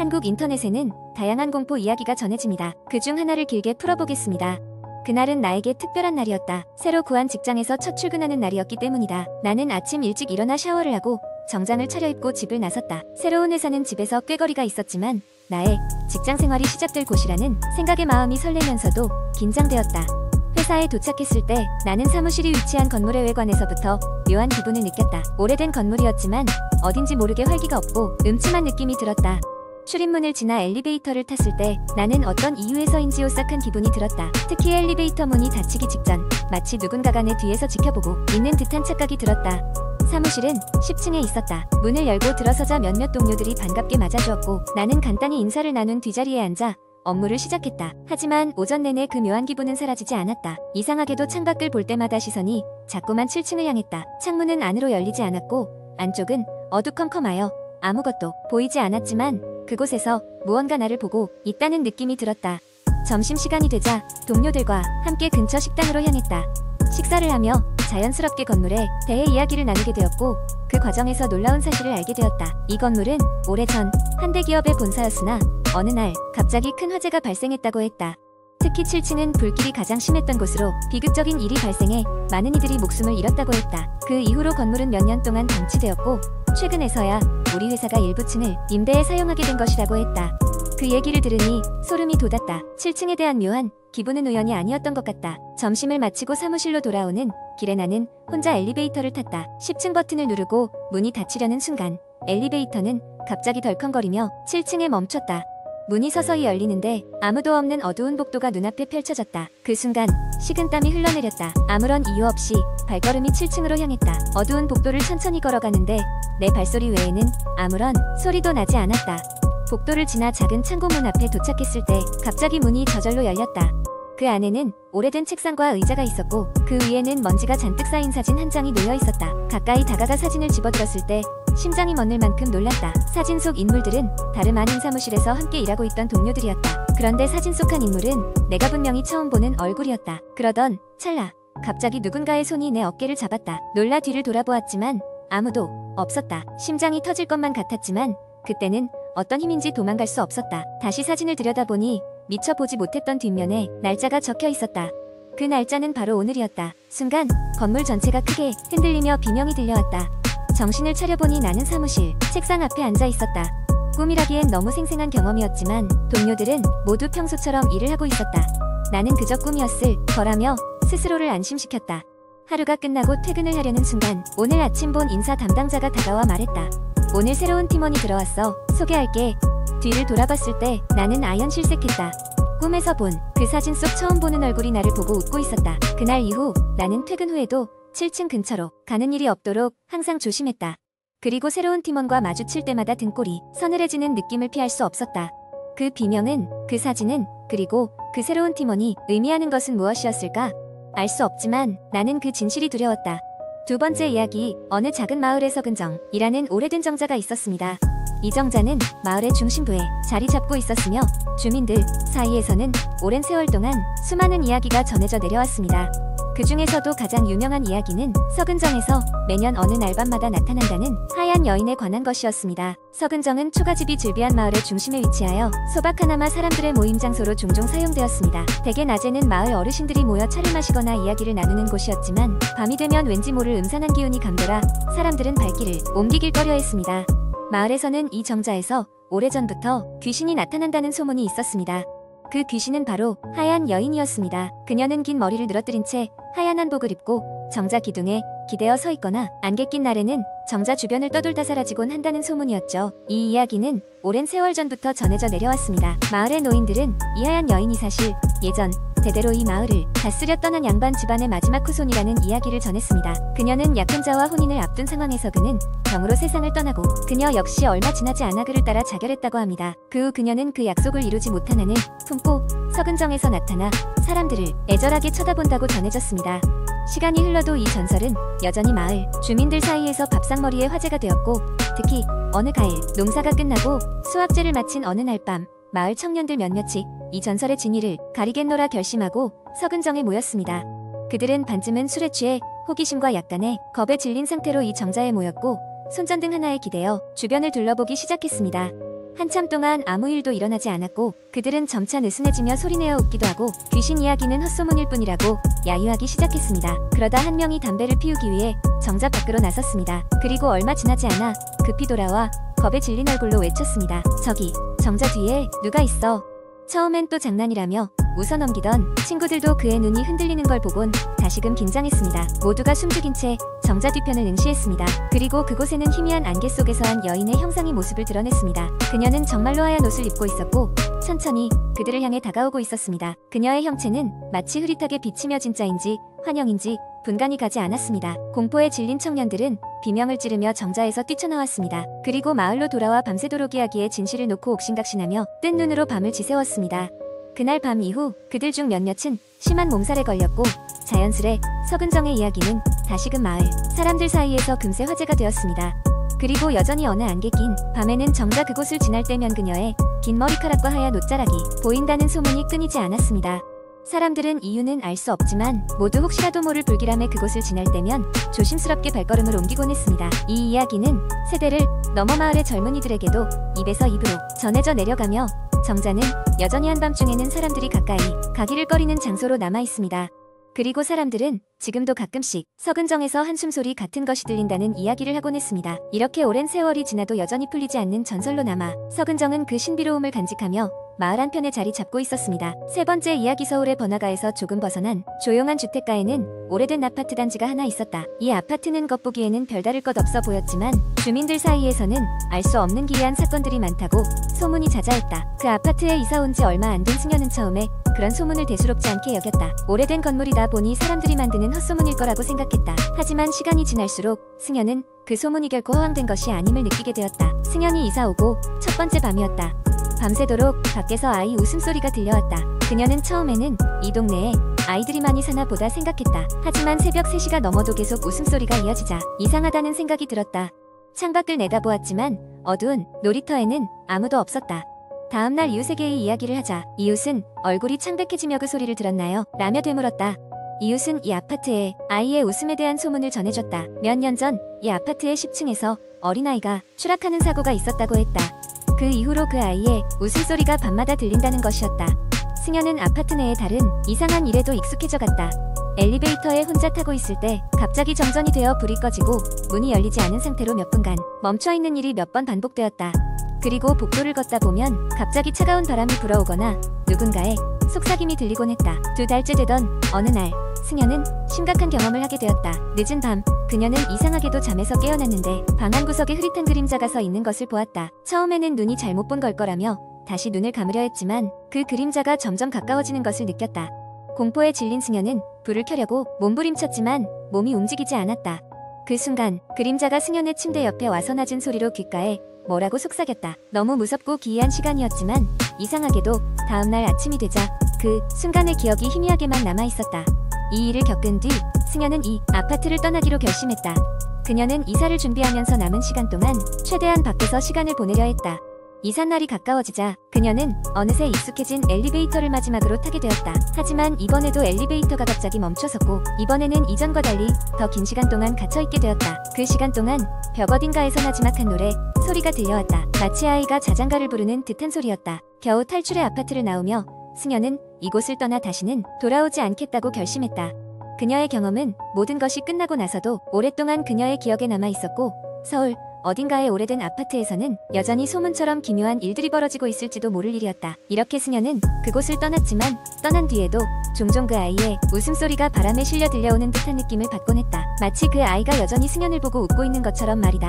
한국 인터넷에는 다양한 공포 이야기가 전해집니다. 그중 하나를 길게 풀어보겠습니다. 그날은 나에게 특별한 날이었다. 새로 구한 직장에서 첫 출근하는 날이었기 때문이다. 나는 아침 일찍 일어나 샤워를 하고 정장을 차려입고 집을 나섰다. 새로운 회사는 집에서 꽤 거리가 있었지만 나의 직장 생활이 시작될 곳이라는 생각에 마음이 설레면서도 긴장되었다. 회사에 도착했을 때 나는 사무실이 위치한 건물의 외관에서부터 묘한 기분을 느꼈다. 오래된 건물이었지만 어딘지 모르게 활기가 없고 음침한 느낌이 들었다. 출입문을 지나 엘리베이터를 탔을 때 나는 어떤 이유에서인지 오싹한 기분이 들었다. 특히 엘리베이터 문이 닫히기 직전 마치 누군가가 내 뒤에서 지켜보고 있는 듯한 착각이 들었다. 사무실은 10층에 있었다. 문을 열고 들어서자 몇몇 동료들이 반갑게 맞아주었고 나는 간단히 인사를 나눈 뒤자리에 앉아 업무를 시작했다. 하지만 오전 내내 그 묘한 기분은 사라지지 않았다. 이상하게도 창밖을 볼 때마다 시선이 자꾸만 7층을 향했다. 창문은 안으로 열리지 않았고 안쪽은 어두컴컴하여 아무것도 보이지 않았지만 그곳에서 무언가 나를 보고 있다는 느낌이 들었다. 점심시간이 되자 동료들과 함께 근처 식당으로 향했다. 식사를 하며 자연스럽게 건물에 대해 이야기를 나누게 되었고 그 과정에서 놀라운 사실을 알게 되었다. 이 건물은 오래전 한 대기업의 본사였으나 어느 날 갑자기 큰 화재가 발생했다고 했다. 특히 7층은 불길이 가장 심했던 곳으로 비극적인 일이 발생해 많은 이들이 목숨을 잃었다고 했다. 그 이후로 건물은 몇 년 동안 방치되었고 최근에서야 우리 회사가 일부 층을 임대에 사용하게 된 것이라고 했다. 그 얘기를 들으니 소름이 돋았다. 7층에 대한 묘한 기분은 우연이 아니었던 것 같다. 점심을 마치고 사무실로 돌아오는 길에 나는 혼자 엘리베이터를 탔다. 10층 버튼을 누르고 문이 닫히려는 순간 엘리베이터는 갑자기 덜컹거리며 7층에 멈췄다. 문이 서서히 열리는데 아무도 없는 어두운 복도가 눈앞에 펼쳐졌다. 그 순간 식은땀이 흘러내렸다. 아무런 이유 없이 발걸음이 7층으로 향했다. 어두운 복도를 천천히 걸어가는데 내 발소리 외에는 아무런 소리도 나지 않았다. 복도를 지나 작은 창고문 앞에 도착했을 때 갑자기 문이 저절로 열렸다. 그 안에는 오래된 책상과 의자가 있었고 그 위에는 먼지가 잔뜩 쌓인 사진 한 장이 놓여 있었다. 가까이 다가가 사진을 집어들었을 때 심장이 멎을 만큼 놀랐다. 사진 속 인물들은 다름 아닌 사무실에서 함께 일하고 있던 동료들이었다. 그런데 사진 속 한 인물은 내가 분명히 처음 보는 얼굴이었다. 그러던 찰나 갑자기 누군가의 손이 내 어깨를 잡았다. 놀라 뒤를 돌아보았지만 아무도 없었다. 심장이 터질 것만 같았지만 그때는 어떤 힘인지 도망갈 수 없었다. 다시 사진을 들여다보니 미처 보지 못했던 뒷면에 날짜가 적혀 있었다. 그 날짜는 바로 오늘이었다. 순간 건물 전체가 크게 흔들리며 비명이 들려왔다. 정신을 차려보니 나는 사무실 책상 앞에 앉아 있었다. 꿈이라기엔 너무 생생한 경험이었지만 동료들은 모두 평소처럼 일을 하고 있었다. 나는 그저 꿈이었을 거라며 스스로를 안심시켰다. 하루가 끝나고 퇴근을 하려는 순간 오늘 아침 본 인사 담당자가 다가와 말했다. 오늘 새로운 팀원이 들어왔어. 소개할게. 뒤를 돌아봤을 때 나는 아연 실색했다. 꿈에서 본 그 사진 속 처음 보는 얼굴이 나를 보고 웃고 있었다. 그날 이후 나는 퇴근 후에도 7층 근처로 가는 일이 없도록 항상 조심했다. 그리고 새로운 팀원과 마주칠 때마다 등골이 서늘해지는 느낌을 피할 수 없었다. 그 비명은, 그 사진은, 그리고 그 새로운 팀원이 의미하는 것은 무엇이었을까? 알 수 없지만 나는 그 진실이 두려웠다. 두 번째 이야기, 어느 작은 마을에 서근정이라는 오래된 정자가 있었습니다. 이 정자는 마을의 중심부에 자리 잡고 있었으며 주민들 사이에서는 오랜 세월 동안 수많은 이야기가 전해져 내려왔습니다. 그 중에서도 가장 유명한 이야기는 서근정에서 매년 어느 날 밤마다 나타난다는 하얀 여인에 관한 것이었습니다. 서근정은 초가집이 즐비한 마을의 중심에 위치하여 소박하나마 사람들의 모임 장소로 종종 사용되었습니다. 대개 낮에는 마을 어르신들이 모여 차를 마시거나 이야기를 나누는 곳이었지만 밤이 되면 왠지 모를 음산한 기운이 감돌아 사람들은 발길을 옮기길 꺼려했습니다. 마을에서는 이 정자에서 오래전부터 귀신이 나타난다는 소문이 있었습니다. 그 귀신은 바로 하얀 여인이었습니다. 그녀는 긴 머리를 늘어뜨린 채 하얀 한복을 입고 정자 기둥에 기대어 서 있거나 안개 낀 날에는 정자 주변을 떠돌다 사라지곤 한다는 소문이었죠. 이 이야기는 오랜 세월 전부터 전해져 내려왔습니다. 마을의 노인들은 이 하얀 여인이 사실 예전 대대로 이 마을을 다스려 떠난 양반 집안의 마지막 후손이라는 이야기를 전했습니다. 그녀는 약혼 자와 혼인을 앞둔 상황에서 그는 병으로 세상을 떠나고 그녀 역시 얼마 지나지 않아 그를 따라 자결했다고 합니다. 그 후 그녀는 그 약속을 이루지 못한 한을 품고 서근정에서 나타나 사람들을 애절하게 쳐다본다고 전해졌습니다. 시간이 흘러도 이 전설은 여전히 마을 주민들 사이에서 밥상머리의 화제가 되었고 특히 어느 가을 농사가 끝나고 수확제를 마친 어느 날 밤 마을 청년들 몇몇이 이 전설의 진위를 가리겠노라 결심하고 서근정에 모였습니다. 그들은 반쯤은 술에 취해 호기심과 약간의 겁에 질린 상태로 이 정자에 모였고 손전등 하나에 기대어 주변을 둘러보기 시작했습니다. 한참 동안 아무 일도 일어나지 않았고 그들은 점차 느슨해지며 소리내어 웃기도 하고 귀신 이야기는 헛소문일 뿐이라고 야유하기 시작했습니다. 그러다 한 명이 담배를 피우기 위해 정자 밖으로 나섰습니다. 그리고 얼마 지나지 않아 급히 돌아와 겁에 질린 얼굴로 외쳤습니다. 저기 정자 뒤에 누가 있어? 처음엔 또 장난이라며 웃어넘기던 친구들도 그의 눈이 흔들리는 걸 보곤 다시금 긴장했습니다. 모두가 숨죽인 채 정자 뒤편을 응시했습니다. 그리고 그곳에는 희미한 안개 속에서 한 여인의 형상이 모습을 드러냈습니다. 그녀는 정말로 하얀 옷을 입고 있었고 천천히 그들을 향해 다가오고 있었습니다. 그녀의 형체는 마치 흐릿하게 비치며 진짜인지 환영인지 분간이 가지 않았습니다. 공포에 질린 청년들은 비명을 지르며 정자에서 뛰쳐나왔습니다. 그리고 마을로 돌아와 밤새도록 이야기에 진실을 놓고 옥신각신하며 뜬 눈으로 밤을 지새웠습니다. 그날 밤 이후 그들 중 몇몇은 심한 몸살에 걸렸고 자연스레 서근정의 이야기는 다시금 마을 사람들 사이에서 금세 화제가 되었습니다. 그리고 여전히 어느 안개 낀 밤에는 정자 그곳을 지날 때면 그녀의 긴 머리카락과 하얀 옷자락이 보인다는 소문이 끊이지 않았습니다. 사람들은 이유는 알 수 없지만 모두 혹시라도 모를 불길함에 그곳을 지날 때면 조심스럽게 발걸음을 옮기곤 했습니다. 이 이야기는 세대를 넘어 마을의 젊은이들에게도 입에서 입으로 전해져 내려가며 정자는 여전히 한밤중에는 사람들이 가까이 가기를 꺼리는 장소로 남아있습니다. 그리고 사람들은 지금도 가끔씩 서근정에서 한숨소리 같은 것이 들린다는 이야기를 하곤 했습니다. 이렇게 오랜 세월이 지나도 여전히 풀리지 않는 전설로 남아 서근정은 그 신비로움을 간직하며 마을 한편에 자리 잡고 있었습니다. 세 번째 이야기. 서울의 번화가에서 조금 벗어난 조용한 주택가에는 오래된 아파트 단지가 하나 있었다. 이 아파트는 겉보기에는 별다를 것 없어 보였지만 주민들 사이에서는 알 수 없는 기이한 사건들이 많다고 소문이 자자했다. 그 아파트에 이사 온 지 얼마 안 된 승려는 처음에 그런 소문을 대수롭지 않게 여겼다. 오래된 건물이다 보니 사람들이 만드는 헛소문일 거라고 생각했다. 하지만 시간이 지날수록 승려는 그 소문이 결코 허황된 것이 아님을 느끼게 되었다. 승연이 이사 오고 첫 번째 밤이었다. 밤새도록 밖에서 아이 웃음소리가 들려왔다. 그녀는 처음에는 이 동네에 아이들이 많이 사나 보다 생각했다. 하지만 새벽 3시가 넘어도 계속 웃음소리가 이어지자 이상하다는 생각이 들었다. 창밖을 내다보았지만 어두운 놀이터에는 아무도 없었다. 다음날 이웃에게 이 이야기를 하자 이웃은 얼굴이 창백해지며 그 소리를 들었나요? 라며 되물었다. 이웃은 이 아파트에 아이의 웃음에 대한 소문을 전해줬다. 몇 년 전 이 아파트의 10층에서 어린아이가 추락하는 사고가 있었다고 했다. 그 이후로 그 아이의 웃음소리가 밤마다 들린다는 것이었다. 승연은 아파트 내의 다른 이상한 일에도 익숙해져 갔다. 엘리베이터에 혼자 타고 있을 때 갑자기 정전이 되어 불이 꺼지고 문이 열리지 않은 상태로 몇 분간 멈춰있는 일이 몇 번 반복되었다. 그리고 복도를 걷다 보면 갑자기 차가운 바람이 불어오거나 누군가의 속삭임이 들리곤 했다. 2달째 되던 어느 날 승연은 심각한 경험을 하게 되었다. 늦은 밤 그녀는 이상하게도 잠에서 깨어났는데 방 한 구석에 흐릿한 그림자가 서 있는 것을 보았다. 처음에는 눈이 잘못 본 걸 거라며 다시 눈을 감으려 했지만 그 그림자가 점점 가까워지는 것을 느꼈다. 공포에 질린 승연은 불을 켜려고 몸부림쳤지만 몸이 움직이지 않았다. 그 순간 그림자가 승연의 침대 옆에 와서 낮은 소리로 귓가에 뭐라고 속삭였다. 너무 무섭고 기이한 시간이었지만 이상하게도 다음날 아침이 되자 그 순간의 기억이 희미하게만 남아있었다. 이 일을 겪은 뒤 승연은 이 아파트를 떠나기로 결심했다. 그녀는 이사를 준비하면서 남은 시간 동안 최대한 밖에서 시간을 보내려 했다. 이삿날이 가까워지자 그녀는 어느새 익숙해진 엘리베이터를 마지막으로 타게 되었다. 하지만 이번에도 엘리베이터가 갑자기 멈춰섰고 이번에는 이전과 달리 더 긴 시간 동안 갇혀있게 되었다. 그 시간 동안 벽 어딘가에서 나지막한 노래 소리가 들려왔다. 마치 아이가 자장가를 부르는 듯한 소리였다. 겨우 탈출해 아파트를 나오며 승연은 이곳을 떠나 다시는 돌아오지 않겠다고 결심했다. 그녀의 경험은 모든 것이 끝나고 나서도 오랫동안 그녀의 기억에 남아있었고 서울 어딘가의 오래된 아파트에서는 여전히 소문처럼 기묘한 일들이 벌어지고 있을지도 모를 일이었다. 이렇게 승연은 그곳을 떠났지만 떠난 뒤에도 종종 그 아이의 웃음소리가 바람에 실려 들려오는 듯한 느낌을 받곤 했다. 마치 그 아이가 여전히 승연을 보고 웃고 있는 것처럼 말이다.